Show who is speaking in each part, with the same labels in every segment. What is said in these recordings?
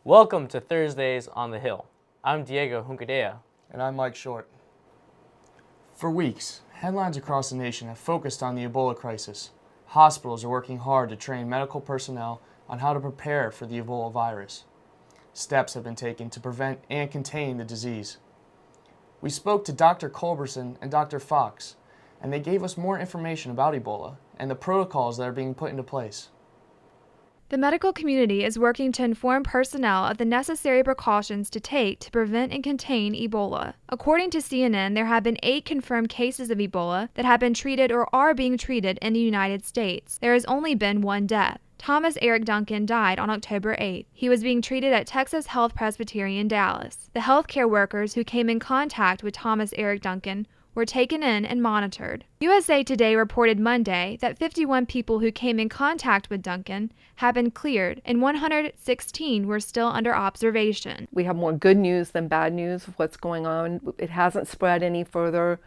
Speaker 1: Welcome to Thursdays on the Hill. I'm Diego Juncadella.
Speaker 2: And I'm Mike Short. For weeks, headlines across the nation have focused on the Ebola crisis. Hospitals are working hard to train medical personnel on how to prepare for the Ebola virus. Steps have been taken to prevent and contain the disease. We spoke to Dr. Culberson and Dr. Fox, and they gave us more information about Ebola and the protocols that are being put into place.
Speaker 3: The medical community is working to inform personnel of the necessary precautions to take to prevent and contain Ebola. According to CNN, there have been 8 confirmed cases of Ebola that have been treated or are being treated in the United States. There has only been 1 death. Thomas Eric Duncan died on October 8th. He was being treated at Texas Health Presbyterian Dallas. The healthcare workers who came in contact with Thomas Eric Duncan were taken in and monitored. USA Today reported Monday that 51 people who came in contact with Duncan have been cleared and 116 were still under observation.
Speaker 4: We have more good news than bad news of what's going on. It hasn't spread any further.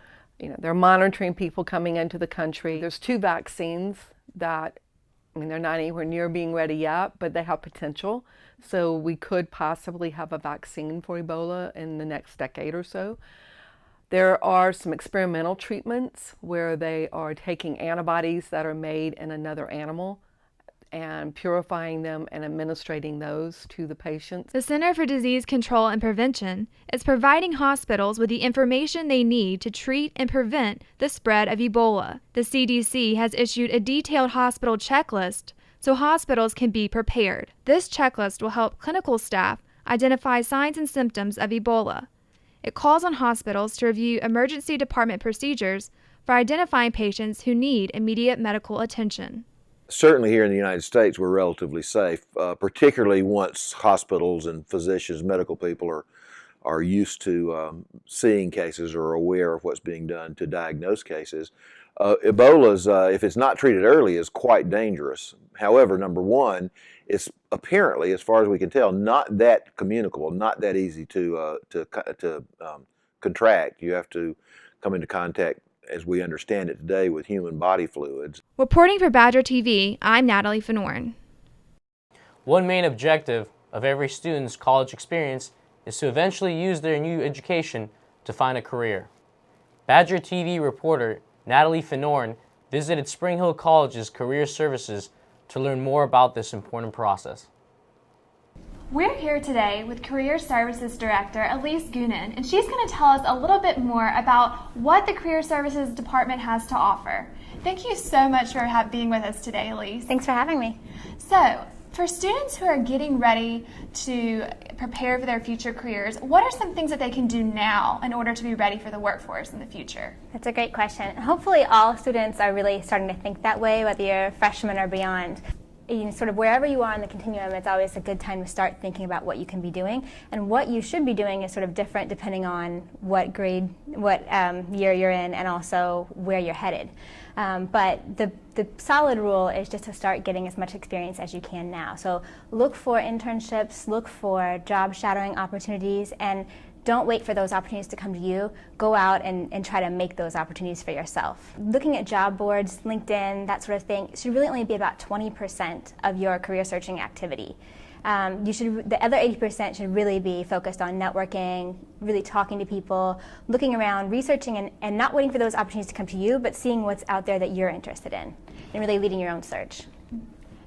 Speaker 4: They're monitoring people coming into the country. There's 2 vaccines that, they're not anywhere near being ready yet, but they have potential. So we could possibly have a vaccine for Ebola in the next decade or so. There are some experimental treatments where they are taking antibodies that are made in another animal and purifying them and administering those to the patients.
Speaker 3: The Center for Disease Control and Prevention is providing hospitals with the information they need to treat and prevent the spread of Ebola. The CDC has issued a detailed hospital checklist so hospitals can be prepared. This checklist will help clinical staff identify signs and symptoms of Ebola. It calls on hospitals to review emergency department procedures for identifying patients who need immediate medical attention.
Speaker 5: Certainly here in the United States, we're relatively safe, particularly once hospitals and physicians, medical people are used to seeing cases or aware of what's being done to diagnose cases. Ebola, if it's not treated early, is quite dangerous. However, number one, it's apparently, as far as we can tell, not that communicable, not that easy to contract. You have to come into contact, as we understand it today, with human body fluids.
Speaker 3: Reporting for Badger TV, I'm Natalie Finnorn.
Speaker 1: One main objective of every student's college experience is to eventually use their new education to find a career. Badger TV reporter Natalie Finnorn visited Spring Hill College's Career Services to learn more about this important process.
Speaker 6: We're here today with Career Services Director Elise Goonan, and she's going to tell us a little bit more about what the Career Services Department has to offer. Thank you so much for being with us today, Elise.
Speaker 7: Thanks for having me.
Speaker 6: So, for students who are getting ready to prepare for their future careers, what are some things that they can do now in order to be ready for the workforce in the future?
Speaker 7: That's a great question. Hopefully all students are really starting to think that way, whether you're a freshman or beyond. Sort of wherever you are in the continuum, it's always a good time to start thinking about what you can be doing. And what you should be doing is sort of different depending on what grade, what year you're in, and also where you're headed. But the solid rule is just to start getting as much experience as you can now. So look for internships, look for job shadowing opportunities, and don't wait for those opportunities to come to you. Go out and try to make those opportunities for yourself. Looking at job boards, LinkedIn, that sort of thing, should really only be about 20% of your career searching activity. The other 80% should really be focused on networking, really talking to people, looking around, researching, and not waiting for those opportunities to come to you, but seeing what's out there that you're interested in, and really leading your own search.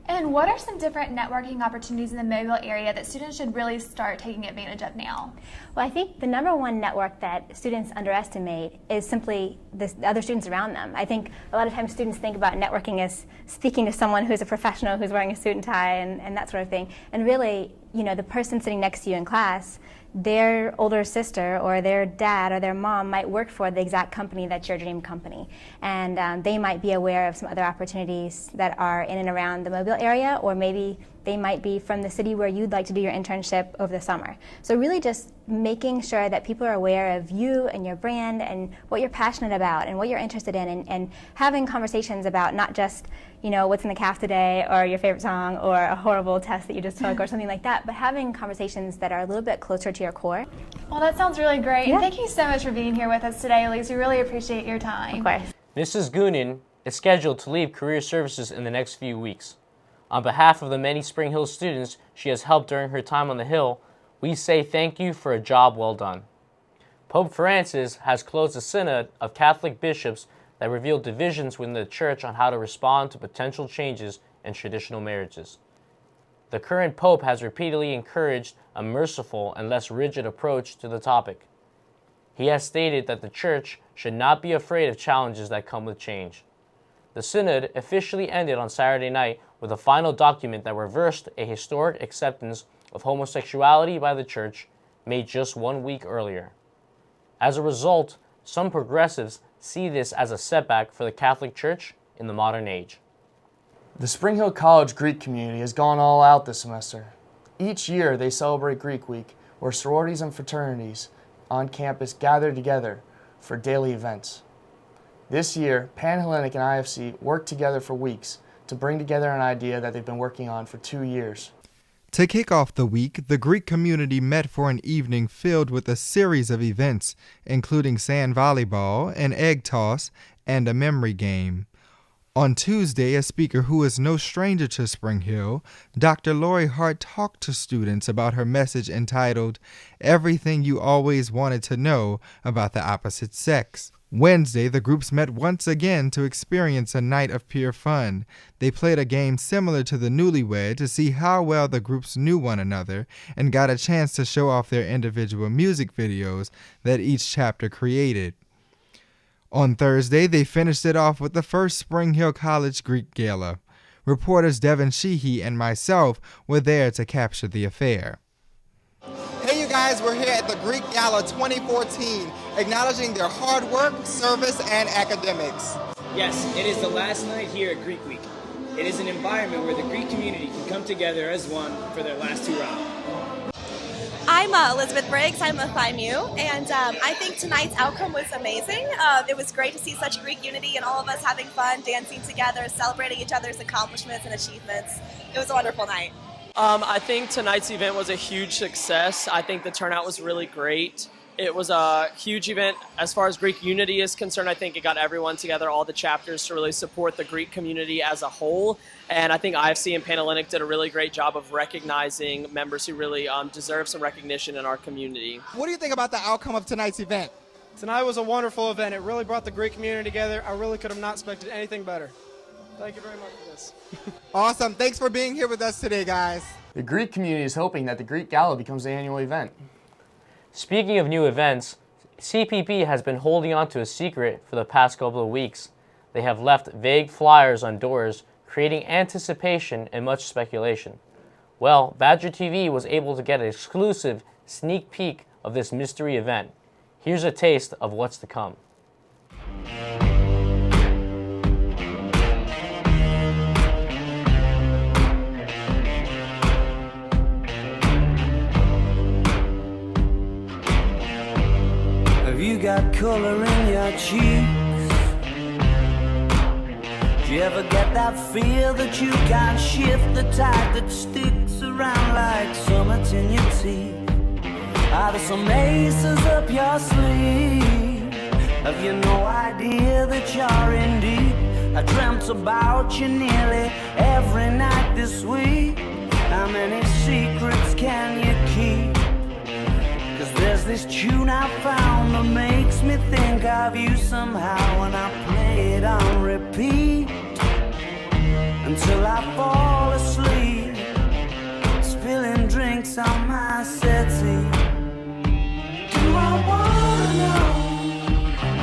Speaker 6: And what are some different networking opportunities in the Mobile area that students should really start taking advantage of now?
Speaker 7: Well, I think the number one network that students underestimate is simply the other students around them. I think a lot of times students think about networking as speaking to someone who's a professional, who's wearing a suit and tie and that sort of thing. And really, the person sitting next to you in class, their older sister or their dad or their mom might work for the exact company that's your dream company. And they might be aware of some other opportunities that are in and around the Mobile area, or maybe they might be from the city where you'd like to do your internship over the summer. So really just making sure that people are aware of you and your brand and what you're passionate about and what you're interested in, and having conversations about not just what's in the caf today or your favorite song or a horrible test that you just took or something like that, but having conversations that are a little bit closer to your core.
Speaker 6: Well, that sounds really great.
Speaker 7: Yeah.
Speaker 6: And thank you so much for being here with us today, Elise. We really appreciate your time.
Speaker 7: Of course.
Speaker 1: Mrs. Goonan is scheduled to leave Career Services in the next few weeks. On behalf of the many Spring Hill students she has helped during her time on the Hill, we say thank you for a job well done. Pope Francis has closed a synod of Catholic bishops that revealed divisions within the Church on how to respond to potential changes in traditional marriages. The current Pope has repeatedly encouraged a merciful and less rigid approach to the topic. He has stated that the Church should not be afraid of challenges that come with change. The synod officially ended on Saturday night with a final document that reversed a historic acceptance of homosexuality by the Church made just 1 week earlier. As a result, some progressives see this as a setback for the Catholic Church in the modern age.
Speaker 2: The Spring Hill College Greek community has gone all out this semester. Each year they celebrate Greek Week, where sororities and fraternities on campus gather together for daily events. This year, Panhellenic and IFC worked together for weeks to bring together an idea that they've been working on for 2 years.
Speaker 8: To kick off the week, the Greek community met for an evening filled with a series of events, including sand volleyball, an egg toss, and a memory game. On Tuesday, a speaker who is no stranger to Spring Hill, Dr. Lori Hart talked to students about her message entitled, "Everything You Always Wanted to Know About the Opposite Sex." Wednesday, the groups met once again to experience a night of pure fun. They played a game similar to the Newlywed to see how well the groups knew one another and got a chance to show off their individual music videos that each chapter created. On Thursday, they finished it off with the first Spring Hill College Greek Gala. Reporters Devon, Sheehy, and myself were there to capture the affair.
Speaker 9: Hey you guys, we're here at the Greek Gala 2014, acknowledging their hard work, service, and academics.
Speaker 10: Yes, it is the last night here at Greek Week. It is an environment where the Greek community can come together as one for their last 2 rounds.
Speaker 11: I'm Elizabeth Briggs, I'm a Phi Mu, and I think tonight's outcome was amazing. It was great to see such Greek unity and all of us having fun, dancing together, celebrating each other's accomplishments and achievements. It was a wonderful night.
Speaker 12: I think tonight's event was a huge success. I think the turnout was really great. It was a huge event as far as Greek unity is concerned. I think it got everyone together, all the chapters, to really support the Greek community as a whole. And I think IFC and Panhellenic did a really great job of recognizing members who really deserve some recognition in our community.
Speaker 9: What do you think about the outcome of tonight's event?
Speaker 13: Tonight was a wonderful event. It really brought the Greek community together. I really could have not expected anything better. Thank you very much for this.
Speaker 9: Awesome. Thanks for being here with us today, guys.
Speaker 2: The Greek community is hoping that the Greek Gala becomes the annual event.
Speaker 1: Speaking of new events, CPP has been holding on to a secret for the past couple of weeks. They have left vague flyers on doors, creating anticipation and much speculation. Well, Badger TV was able to get an exclusive sneak peek of this mystery event. Here's a taste of what's to come.
Speaker 14: You got color in your cheeks. Do you ever get that feel that you can't shift, the tide that sticks around like summits in your teeth? Are there some aces up your sleeve? Have you no idea that you're in deep? I dreamt about you nearly every night this week. How many secrets can you keep? There's this tune I found that makes me think of you somehow, and I play it on repeat until I fall asleep, spilling drinks on my settee. Do I wanna know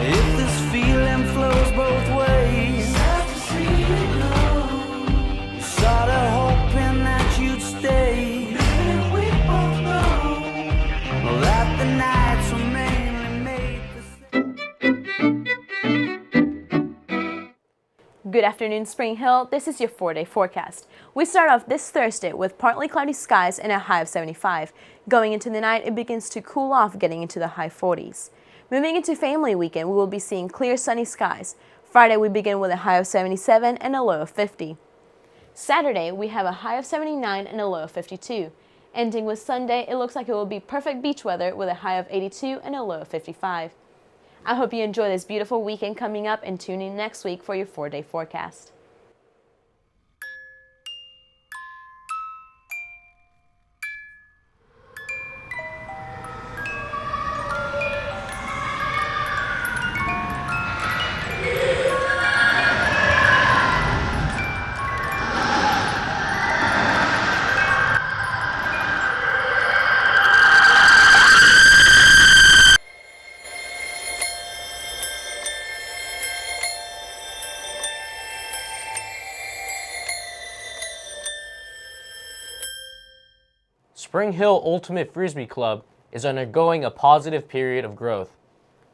Speaker 14: if this feeling flows both ways? Sad to see you go. Sorta hoping that you'd stay. Maybe we both know that the nights were mainly made for...
Speaker 15: Good afternoon, Spring Hill. This is your 4-day forecast. We start off this Thursday with partly cloudy skies and a high of 75. Going into the night, it begins to cool off, getting into the high 40s. Moving into Family Weekend, we will be seeing clear sunny skies. Friday, we begin with a high of 77 and a low of 50. Saturday, we have a high of 79 and a low of 52. Ending with Sunday, it looks like it will be perfect beach weather with a high of 82 and a low of 55. I hope you enjoy this beautiful weekend coming up and tune in next week for your 4-day forecast.
Speaker 1: Spring Hill Ultimate Frisbee Club is undergoing a positive period of growth.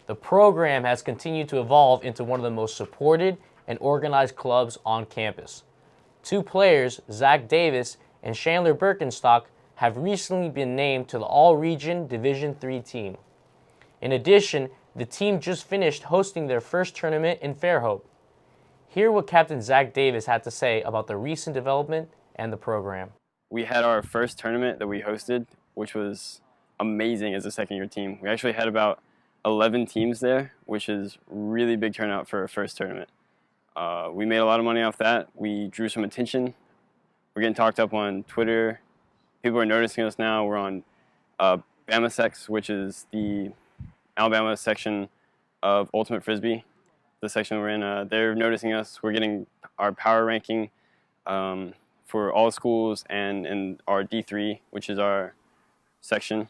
Speaker 1: The program has continued to evolve into one of the most supported and organized clubs on campus. 2 players, Zach Davis and Chandler Birkenstock, have recently been named to the All-Region Division III team. In addition, the team just finished hosting their first tournament in Fairhope. Hear what Captain Zach Davis had to say about the recent development and the program.
Speaker 16: We had our first tournament that we hosted, which was amazing as a second-year team. We actually had about 11 teams there, which is really big turnout for a first tournament. We made a lot of money off that. We drew some attention. We're getting talked up on Twitter. People are noticing us now. We're on Bama Sex, which is the Alabama section of Ultimate Frisbee, the section we're in. They're noticing us. We're getting our power ranking for all schools and in our D3, which is our section.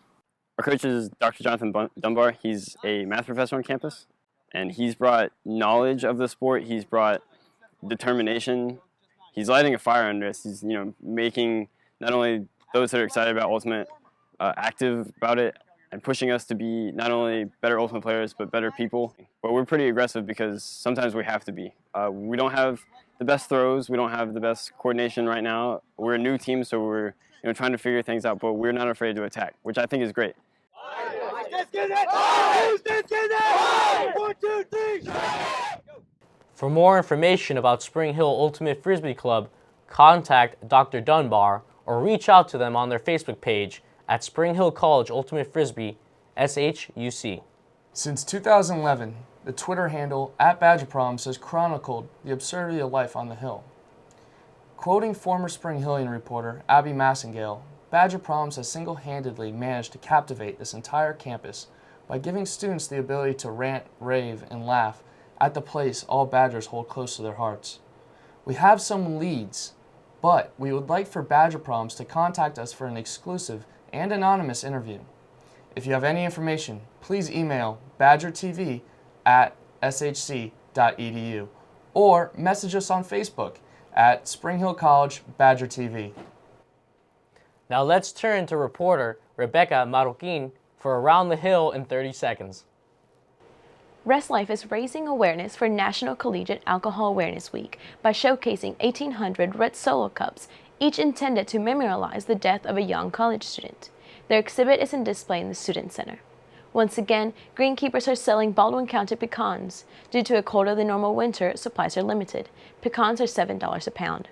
Speaker 16: Our coach is Dr. Jonathan Dunbar. He's a math professor on campus, and he's brought knowledge of the sport. He's brought determination. He's lighting a fire under us. He's making not only those that are excited about Ultimate active about it and pushing us to be not only better Ultimate players but better people. But we're pretty aggressive because sometimes we have to be. We don't have the best throws. We don't have the best coordination right now. We're a new team, so we're trying to figure things out, but we're not afraid to attack, which I think is great.
Speaker 1: For more information about Spring Hill Ultimate Frisbee Club, contact Dr. Dunbar or reach out to them on their Facebook page at Spring Hill College Ultimate Frisbee, SHUC.
Speaker 2: Since 2011, the Twitter handle @BadgerProms has chronicled the absurdity of life on the Hill. Quoting former Spring Hillian reporter Abby Massengale, Badger Proms has single-handedly managed to captivate this entire campus by giving students the ability to rant, rave, and laugh at the place all Badgers hold close to their hearts. We have some leads, but we would like for Badger Proms to contact us for an exclusive and anonymous interview. If you have any information, please email badgertv@shc.edu or message us on Facebook at Spring Hill College Badger TV.
Speaker 1: Now let's turn to reporter Rebeca Marroquin for Around the Hill in 30 seconds.
Speaker 15: Rest Life is raising awareness for National Collegiate Alcohol Awareness Week by showcasing 1,800 red Solo cups, each intended to memorialize the death of a young college student. Their exhibit is in display in the Student Center. Once again, greenkeepers are selling Baldwin County pecans. Due to a colder than normal winter, supplies are limited. Pecans are $7 a pound.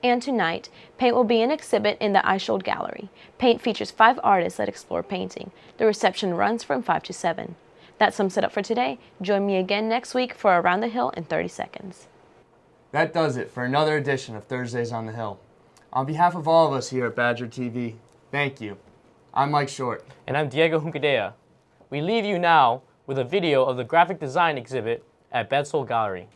Speaker 15: And tonight, paint will be an exhibit in the Eichhold Gallery. Paint features 5 artists that explore painting. The reception runs from 5 to 7. That sums it up for today. Join me again next week for Around the Hill in 30 seconds.
Speaker 2: That does it for another edition of Thursdays on the Hill. On behalf of all of us here at Badger TV, thank you. I'm Mike Short.
Speaker 1: And I'm Diego Juncadella. We leave you now with a video of the graphic design exhibit at Bedsole Gallery.